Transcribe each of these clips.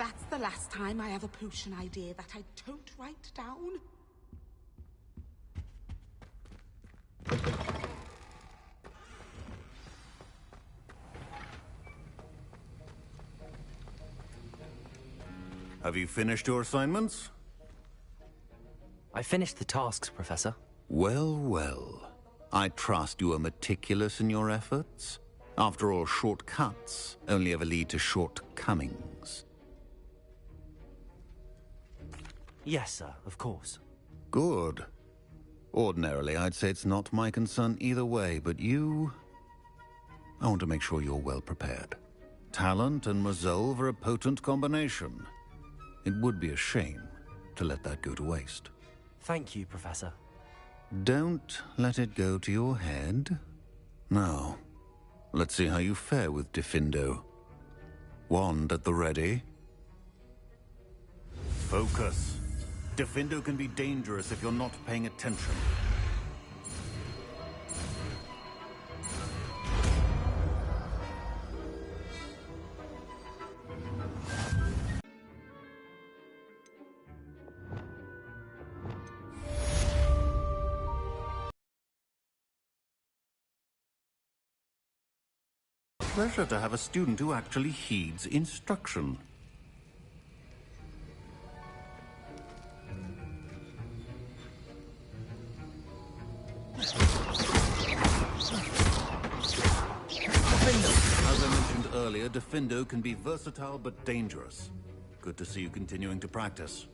That's the last time I have a potion idea that I don't write down. Have you finished your assignments? I finished the tasks, Professor. Well, well. I trust you are meticulous in your efforts. After all, shortcuts only ever lead to shortcomings. Yes, sir, of course. Good. Ordinarily, I'd say it's not my concern either way, but you... I want to make sure you're well prepared. Talent and resolve are a potent combination. It would be a shame to let that go to waste. Thank you, Professor. Don't let it go to your head. Now, let's see how you fare with Diffindo. Wand at the ready. Focus. Diffindo can be dangerous if you're not paying attention. Pleasure to have a student who actually heeds instruction. As I mentioned earlier, Diffindo can be versatile but dangerous. Good to see you continuing to practice.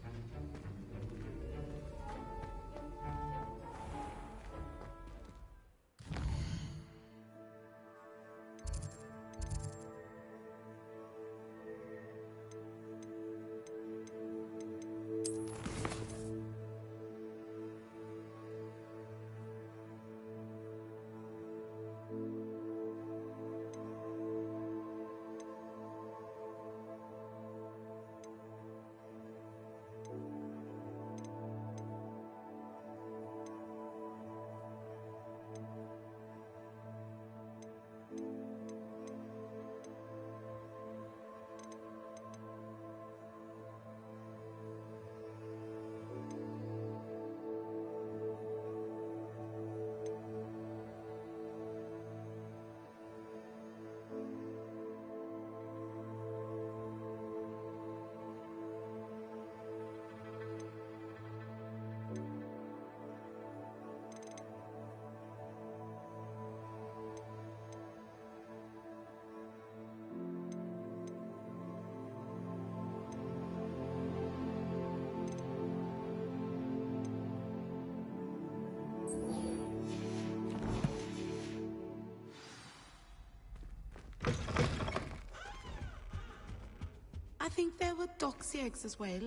I think there were doxy eggs as well.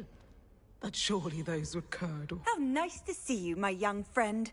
But surely those were curdle. How nice to see you, my young friend.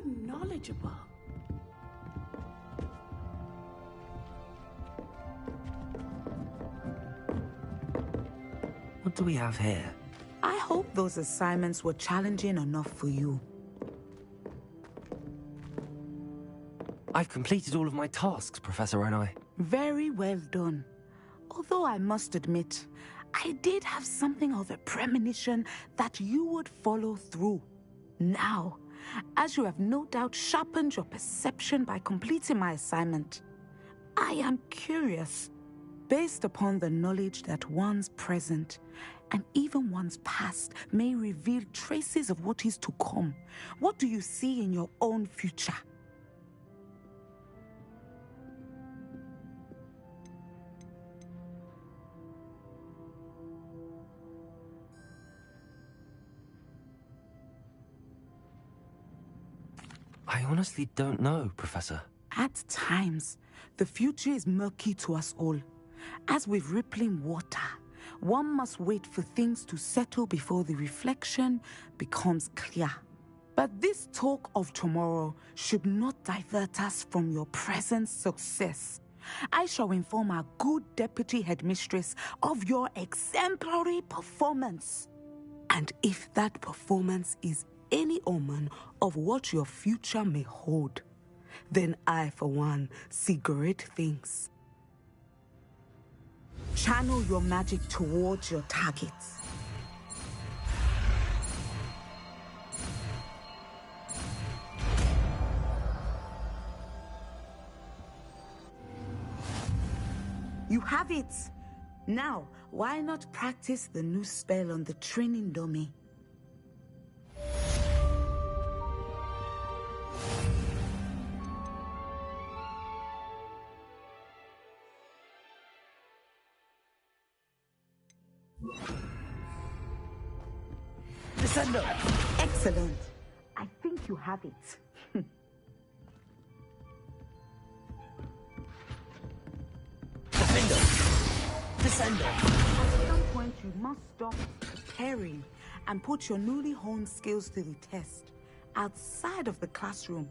knowledgeable. What do we have here? I hope those assignments were challenging enough for you. I've completed all of my tasks, Professor Onai. Very well done. Although I must admit, I did have something of a premonition that you would follow through. Now, as you have no doubt sharpened your perception by completing my assignment, I am curious, based upon the knowledge that one's present and even one's past may reveal traces of what is to come. What do you see in your own future? I honestly don't know, Professor. At times, the future is murky to us all. As with rippling water, one must wait for things to settle before the reflection becomes clear. But this talk of tomorrow should not divert us from your present success. I shall inform our good deputy headmistress of your exemplary performance. And if that performance is any omen of what your future may hold, then I, for one, see great things. Channel your magic towards your targets. You have it! Now, why not practice the new spell on the training dummy? Descendo! Excellent. I think you have it. Descendo! At some point, you must stop preparing and put your newly honed skills to the test outside of the classroom.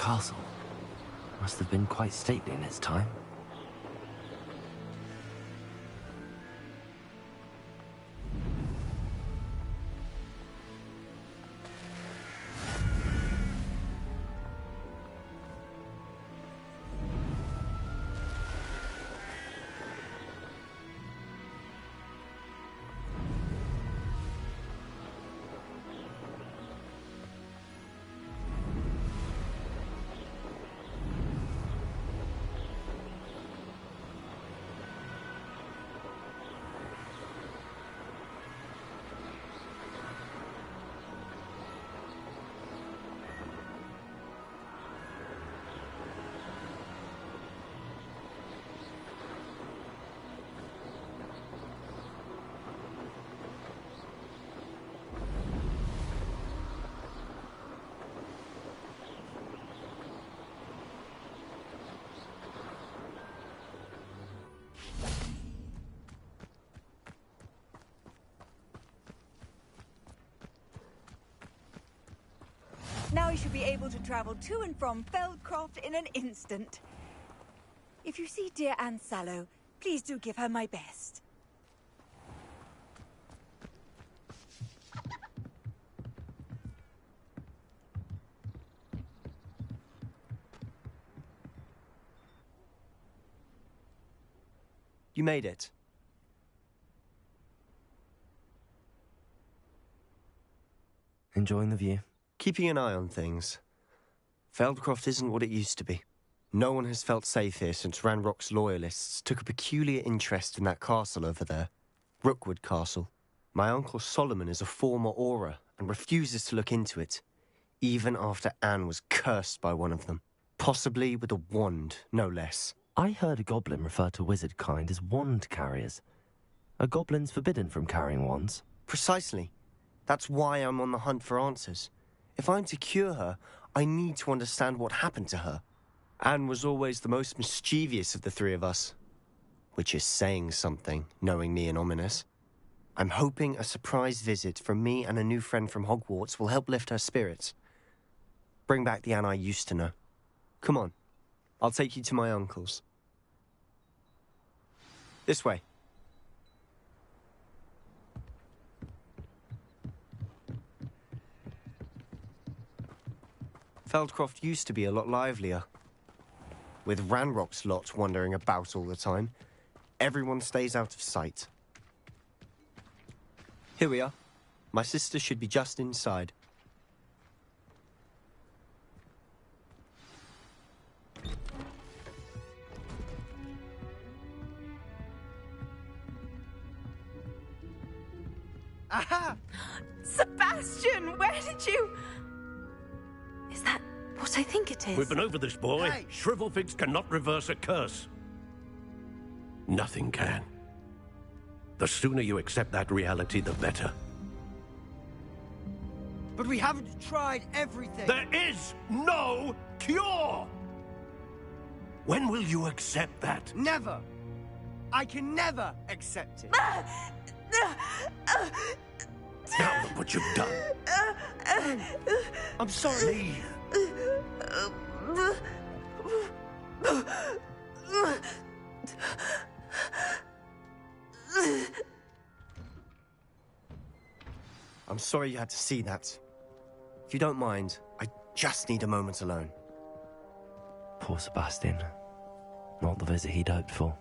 castle. Must have been quite stately in its time. Now you should be able to travel to and from Feldcroft in an instant. If you see dear Anne Sallow, please do give her my best. You made it. Enjoying the view? Keeping an eye on things. Feldcroft isn't what it used to be. No one has felt safe here since Ranrock's loyalists took a peculiar interest in that castle over there. Rookwood Castle. My uncle Solomon is a former Auror and refuses to look into it, even after Anne was cursed by one of them. Possibly with a wand, no less. I heard a goblin refer to wizard kind as wand carriers. Are goblins forbidden from carrying wands? Precisely. That's why I'm on the hunt for answers. If I'm to cure her, I need to understand what happened to her. Anne was always the most mischievous of the three of us. Which is saying something, knowing me and Ominous. I'm hoping a surprise visit from me and a new friend from Hogwarts will help lift her spirits. Bring back the Anne I used to know. Come on, I'll take you to my uncle's. This way. Feldcroft used to be a lot livelier. With Ranrock's lot wandering about all the time, everyone stays out of sight. Here we are. My sister should be just inside. Aha! Sebastian, where did you... Is that what I think it is? We've been over this, boy. Hey! Shrivelfigs cannot reverse a curse. Nothing can. The sooner you accept that reality, the better. But we haven't tried everything. There is no cure! When will you accept that? Never. I can never accept it. Now look what you've done. I'm sorry. I'm sorry you had to see that. If you don't mind, I just need a moment alone. Poor Sebastian. Not the visit he'd hoped for.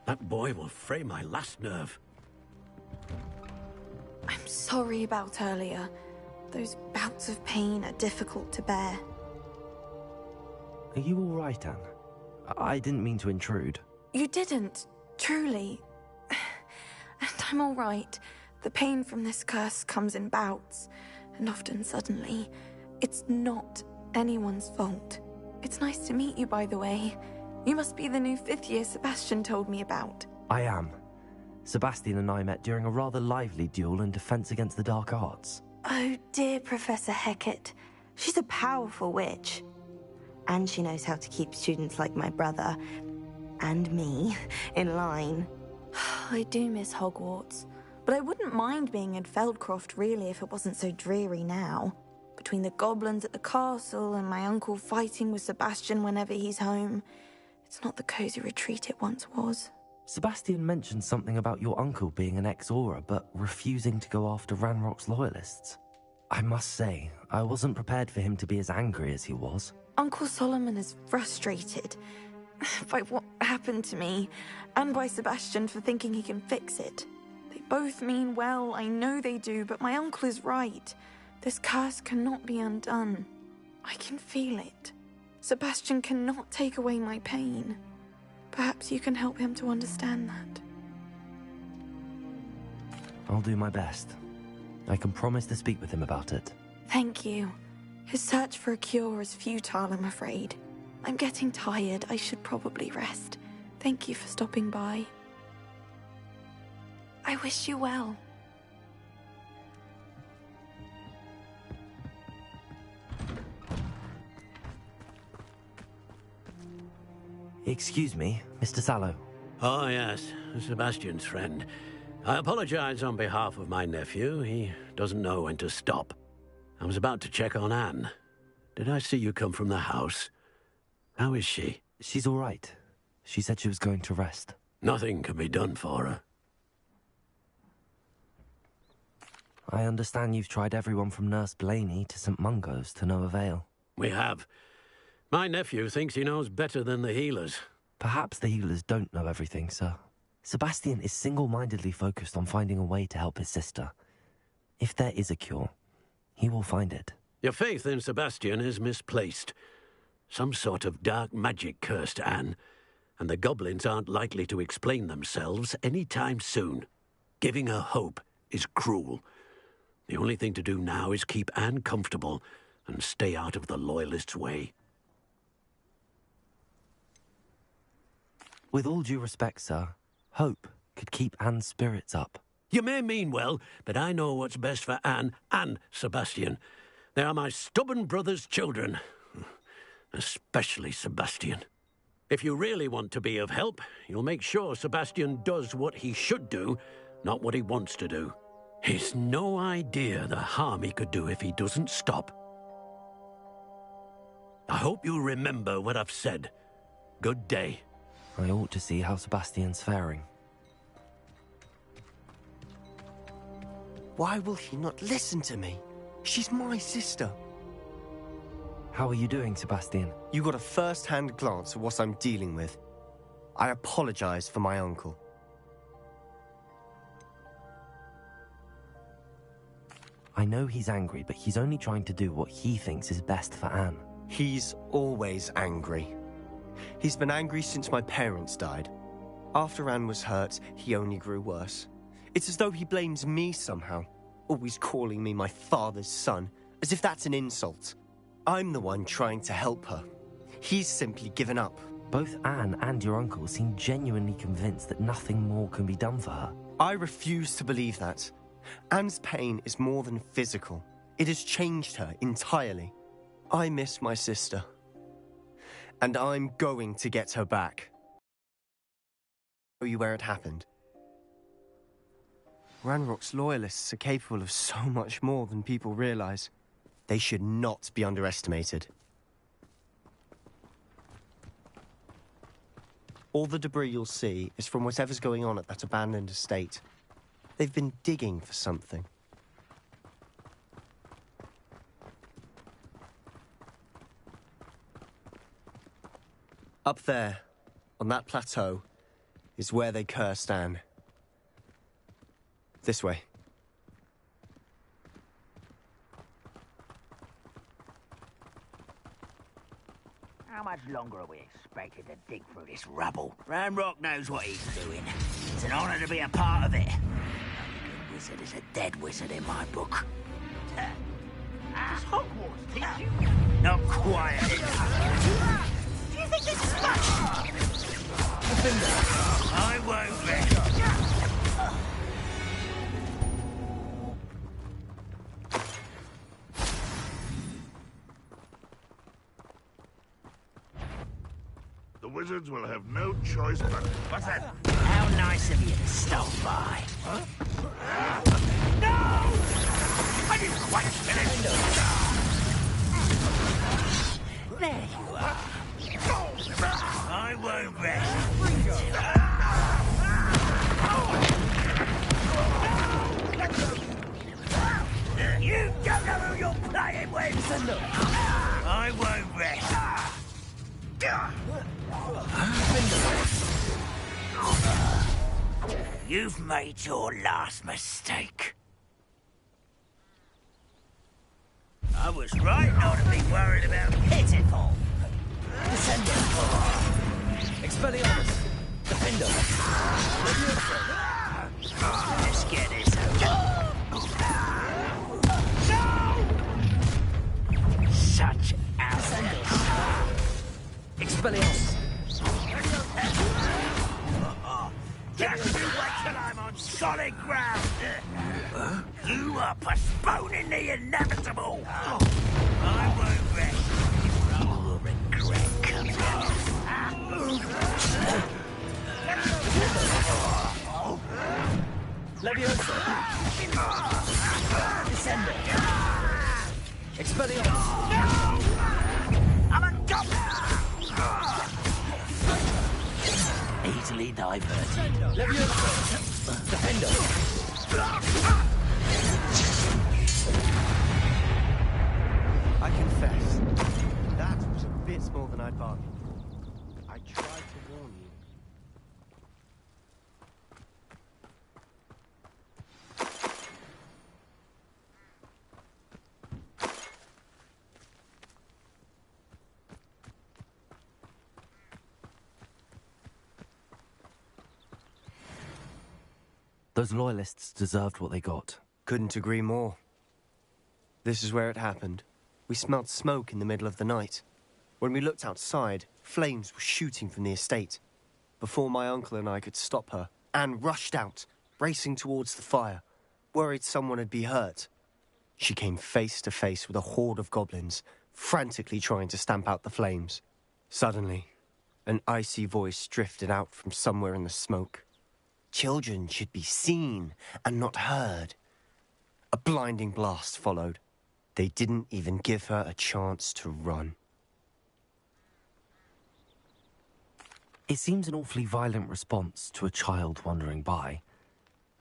That boy will fray my last nerve. I'm sorry about earlier. Those bouts of pain are difficult to bear. Are you all right, Anne? I didn't mean to intrude. You didn't, truly. And I'm all right. The pain from this curse comes in bouts, and often suddenly. It's not anyone's fault. It's nice to meet you, by the way. You must be the new 5th year Sebastian told me about. I am. Sebastian and I met during a rather lively duel in defense against the dark arts. Oh, dear Professor Hecat. She's a powerful witch. And she knows how to keep students like my brother, and me, in line. I do miss Hogwarts. But I wouldn't mind being in Feldcroft, really, if it wasn't so dreary now. Between the goblins at the castle and my uncle fighting with Sebastian whenever he's home, it's not the cozy retreat it once was. Sebastian mentioned something about your uncle being an ex-Aura, but refusing to go after Ranrock's loyalists. I must say, I wasn't prepared for him to be as angry as he was. Uncle Solomon is frustrated by what happened to me, and by Sebastian for thinking he can fix it. They both mean well, I know they do, but my uncle is right. This curse cannot be undone. I can feel it. Sebastian cannot take away my pain. Perhaps you can help him to understand that. I'll do my best. I can promise to speak with him about it. Thank you. His search for a cure is futile, I'm afraid. I'm getting tired. I should probably rest. Thank you for stopping by. I wish you well. Excuse me, Mr. Sallow. Oh, yes, Sebastian's friend. I apologize on behalf of my nephew. He doesn't know when to stop. I was about to check on Anne. Did I see you come from the house? How is she? She's all right. She said she was going to rest. Nothing can be done for her. I understand you've tried everyone from Nurse Blaney to St. Mungo's to no avail. We have. My nephew thinks he knows better than the healers. Perhaps the healers don't know everything, sir. Sebastian is single-mindedly focused on finding a way to help his sister. If there is a cure, he will find it. Your faith in Sebastian is misplaced. Some sort of dark magic cursed Anne, and the goblins aren't likely to explain themselves any time soon. Giving her hope is cruel. The only thing to do now is keep Anne comfortable and stay out of the Loyalists' way. With all due respect, sir, hope could keep Anne's spirits up. You may mean well, but I know what's best for Anne and Sebastian. They are my stubborn brother's children. Especially Sebastian. If you really want to be of help, you'll make sure Sebastian does what he should do, not what he wants to do. He's no idea the harm he could do if he doesn't stop. I hope you'll remember what I've said. Good day. I ought to see how Sebastian's faring. Why will he not listen to me? She's my sister. How are you doing, Sebastian? You got a first-hand glance at what I'm dealing with. I apologize for my uncle. I know he's angry, but he's only trying to do what he thinks is best for Anne. He's always angry. He's been angry since my parents died. After Anne was hurt, he only grew worse. It's as though he blames me somehow, always calling me my father's son, as if that's an insult. I'm the one trying to help her. He's simply given up. Both Anne and your uncle seem genuinely convinced that nothing more can be done for her. I refuse to believe that. Anne's pain is more than physical. It has changed her entirely. I miss my sister. And I'm going to get her back. I'll show you where it happened. Ranrock's loyalists are capable of so much more than people realize. They should not be underestimated. All the debris you'll see is from whatever's going on at that abandoned estate. They've been digging for something. Up there, on that plateau, is where they cursed Anne. This way. How much longer are we expected to dig through this rubble? Ranrock knows what he's doing. It's an honor to be a part of it. The only good wizard is a dead wizard in my book. Does Hogwarts teach you? Not quiet. Do you think this is much? I won't let. The wizards will have no choice but... What's that? How nice of you to stop by. No! I didn't quite finish. There you are. I won't rest. You don't know who you're playing with! I won't rest. You've made your last mistake. I was right not to be worried about Pitiful. Descendo. Expelliarmus. Defender. Let's get this over. Such arrogance. Expelliarmus. Just you wait till I'm on solid ground. You are postponing the inevitable. I won't rest. You will regret coming. Leviosa. Descendo. Expelliarmus. I'm a goblin. Easily diverted. Leviosa. Defender. I confess, that was a bit more than I'd bargained for. I tried to warn you. Those loyalists deserved what they got. Couldn't agree more. This is where it happened. We smelled smoke in the middle of the night. When we looked outside, flames were shooting from the estate. Before my uncle and I could stop her, Anne rushed out, racing towards the fire, worried someone had been hurt. She came face to face with a horde of goblins, frantically trying to stamp out the flames. Suddenly, an icy voice drifted out from somewhere in the smoke. Children should be seen and not heard. A blinding blast followed. They didn't even give her a chance to run. It seems an awfully violent response to a child wandering by.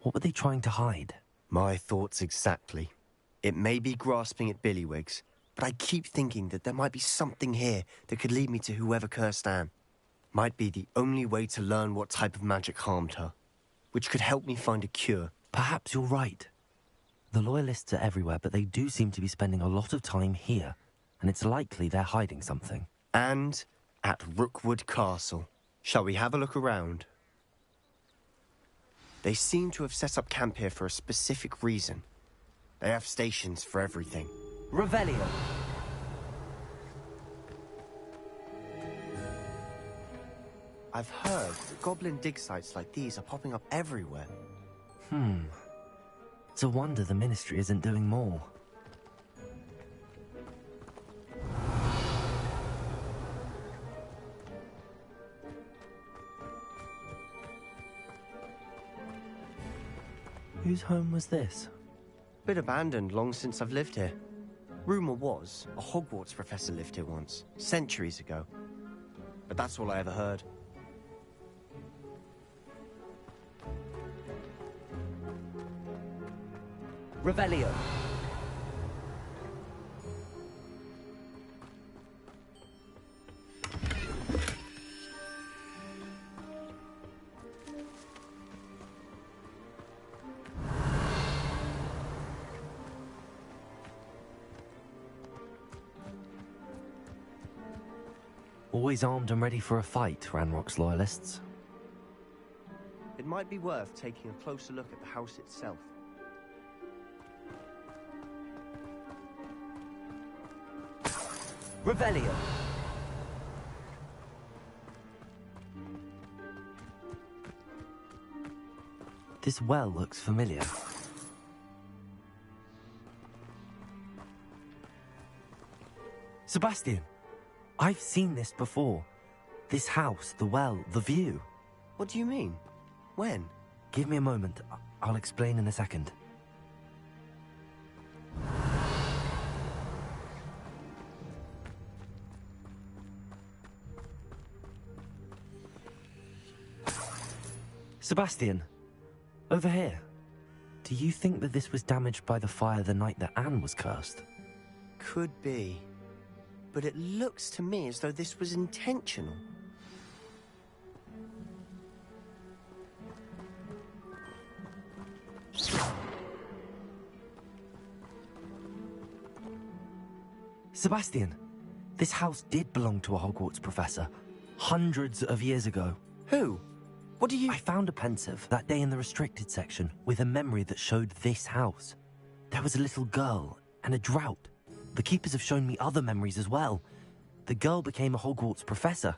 What were they trying to hide? My thoughts exactly. It may be grasping at Billywigs, but I keep thinking that there might be something here that could lead me to whoever cursed Anne. Might be the only way to learn what type of magic harmed her, which could help me find a cure. Perhaps you're right. The Loyalists are everywhere, but they do seem to be spending a lot of time here, and it's likely they're hiding something. And at Rookwood Castle. Shall we have a look around? They seem to have set up camp here for a specific reason. They have stations for everything. Revelio. I've heard that goblin dig sites like these are popping up everywhere. It's a wonder the Ministry isn't doing more. Whose home was this? Been abandoned long since I've lived here. Rumour was, a Hogwarts professor lived here once, centuries ago. But that's all I ever heard. Revelio. Always armed and ready for a fight, Ranrock's Loyalists. It might be worth taking a closer look at the house itself. Revelio. This well looks familiar. Sebastian, I've seen this before. This house, the well, the view. What do you mean? When? Give me a moment. I'll explain in a second. Sebastian, over here. Do you think that this was damaged by the fire the night that Anne was cursed? Could be. But it looks to me as though this was intentional. Sebastian, this house did belong to a Hogwarts professor, hundreds of years ago. Who? What do you... I found a pensive that day in the restricted section with a memory that showed this house. There was a little girl and a drought. The keepers have shown me other memories as well. The girl became a Hogwarts professor.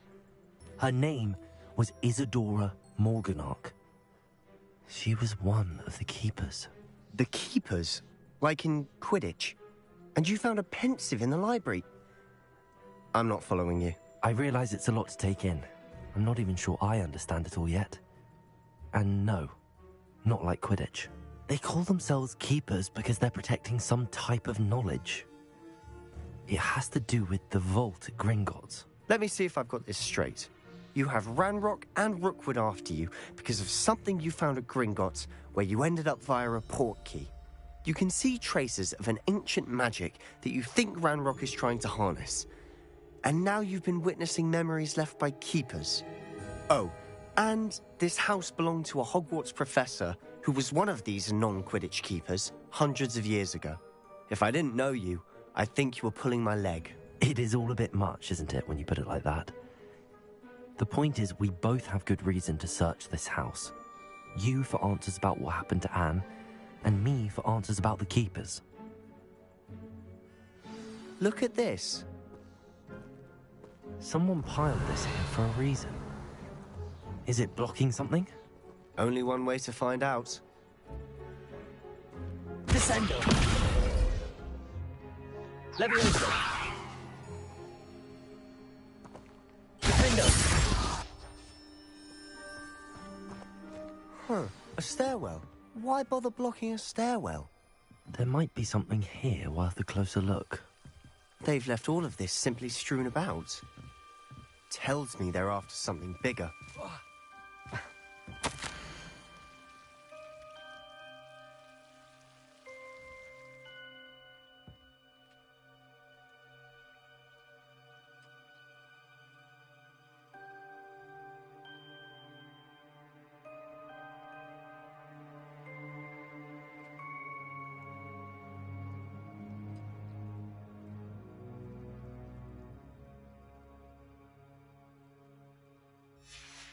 Her name was Isadora Morganach. She was one of the keepers. The keepers? Like in Quidditch? And you found a pensive in the library? I'm not following you. I realize it's a lot to take in. I'm not even sure I understand it all yet. And no, not like Quidditch. They call themselves keepers because they're protecting some type of knowledge. It has to do with the vault at Gringotts. Let me see if I've got this straight. You have Ranrock and Rookwood after you because of something you found at Gringotts where you ended up via a portkey. You can see traces of an ancient magic that you think Ranrock is trying to harness. And now you've been witnessing memories left by keepers. Oh, and this house belonged to a Hogwarts professor who was one of these non-Quidditch keepers hundreds of years ago. If I didn't know you, I think you were pulling my leg. It is all a bit much, isn't it, when you put it like that? The point is, we both have good reason to search this house. You for answers about what happened to Anne, and me for answers about the keepers. Look at this. Someone piled this here for a reason. Is it blocking something? Only one way to find out. Descendo. Levioso. Defendo. Huh, a stairwell. Why bother blocking a stairwell? There might be something here worth a closer look. They've left all of this simply strewn about. Tells me they're after something bigger.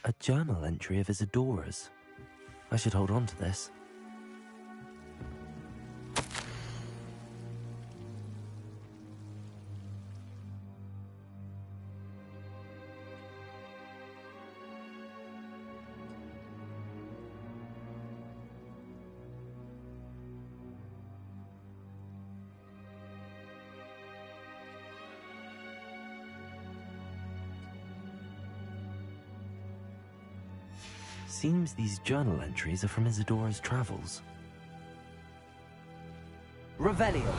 A journal entry of Isadora's. I should hold on to this. Seems these journal entries are from Isadora's travels. Revelio.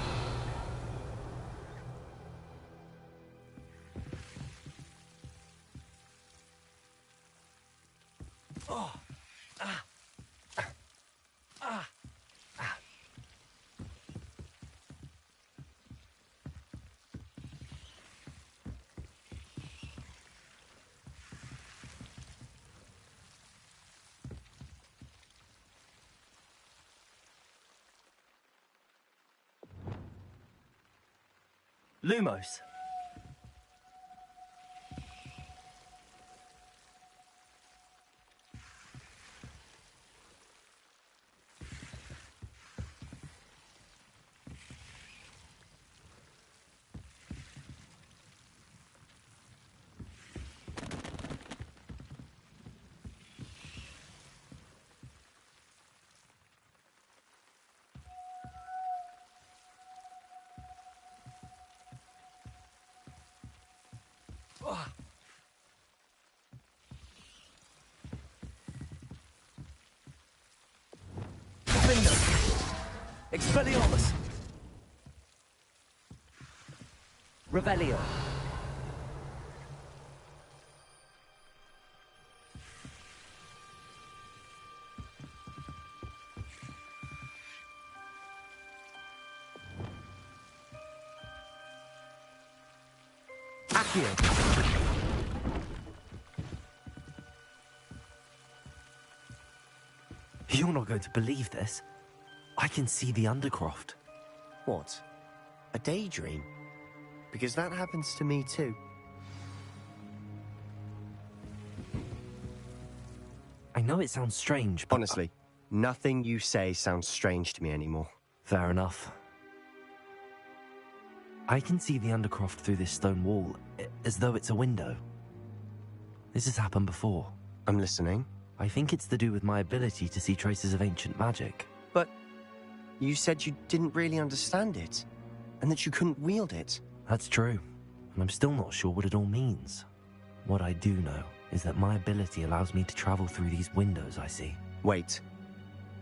Lumos. Expelliarmus! Revelio. Accio. You're not going to believe this. I can see the Undercroft. What? A daydream? Because that happens to me too. I know it sounds strange, but... Honestly, nothing you say sounds strange to me anymore. Fair enough. I can see the Undercroft through this stone wall, as though it's a window. This has happened before. I'm listening. I think it's to do with my ability to see traces of ancient magic. But you said you didn't really understand it, and that you couldn't wield it. That's true, and I'm still not sure what it all means. What I do know is that my ability allows me to travel through these windows I see. Wait.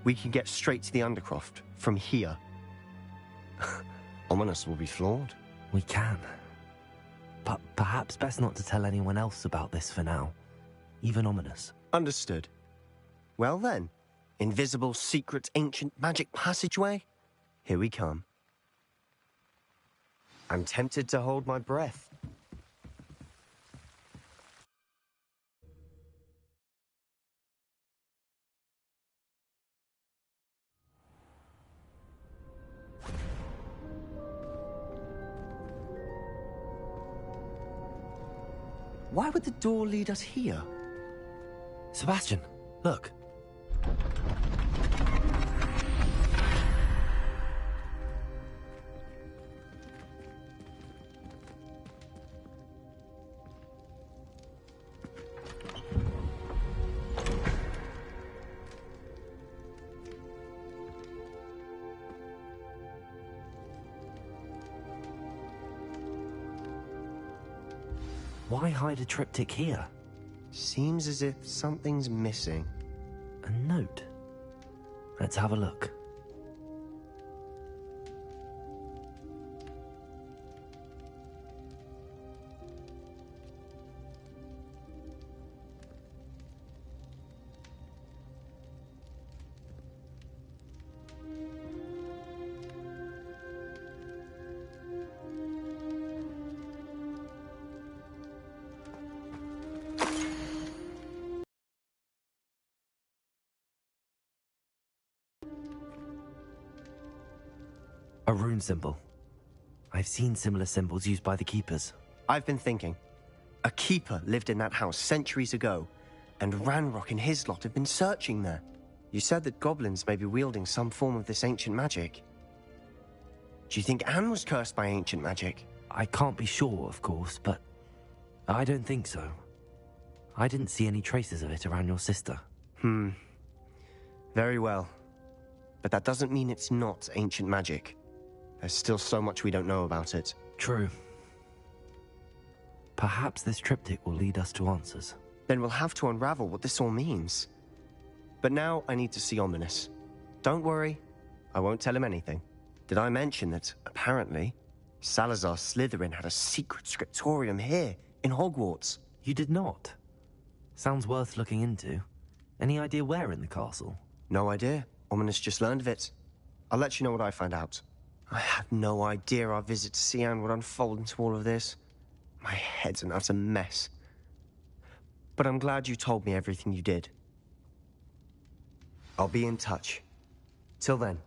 We can get straight to the Undercroft from here. Ominous will be floored. We can. But perhaps best not to tell anyone else about this for now. Even Ominous. Understood. Well then, invisible, secret, ancient magic passageway? Here we come. I'm tempted to hold my breath. Why would the door lead us here? Sebastian, look. Why hide a triptych here? Seems as if something's missing. A note. Let's have a look. A rune symbol. I've seen similar symbols used by the Keepers. I've been thinking. A Keeper lived in that house centuries ago, and Ranrock and his lot have been searching there. You said that goblins may be wielding some form of this ancient magic. Do you think Anne was cursed by ancient magic? I can't be sure, of course, but I don't think so. I didn't see any traces of it around your sister. Very well. But that doesn't mean it's not ancient magic. There's still so much we don't know about it. True. Perhaps this triptych will lead us to answers. Then we'll have to unravel what this all means. But now I need to see Ominous. Don't worry, I won't tell him anything. Did I mention that, apparently, Salazar Slytherin had a secret scriptorium here, in Hogwarts? You did not? Sounds worth looking into. Any idea where in the castle? No idea. Ominous just learned of it. I'll let you know what I find out. I had no idea our visit to Cian would unfold into all of this. My head's an utter mess. But I'm glad you told me everything you did. I'll be in touch. Till then.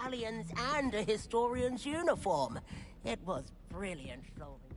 medallions and a historian's uniform. It was brilliant, Sylvie.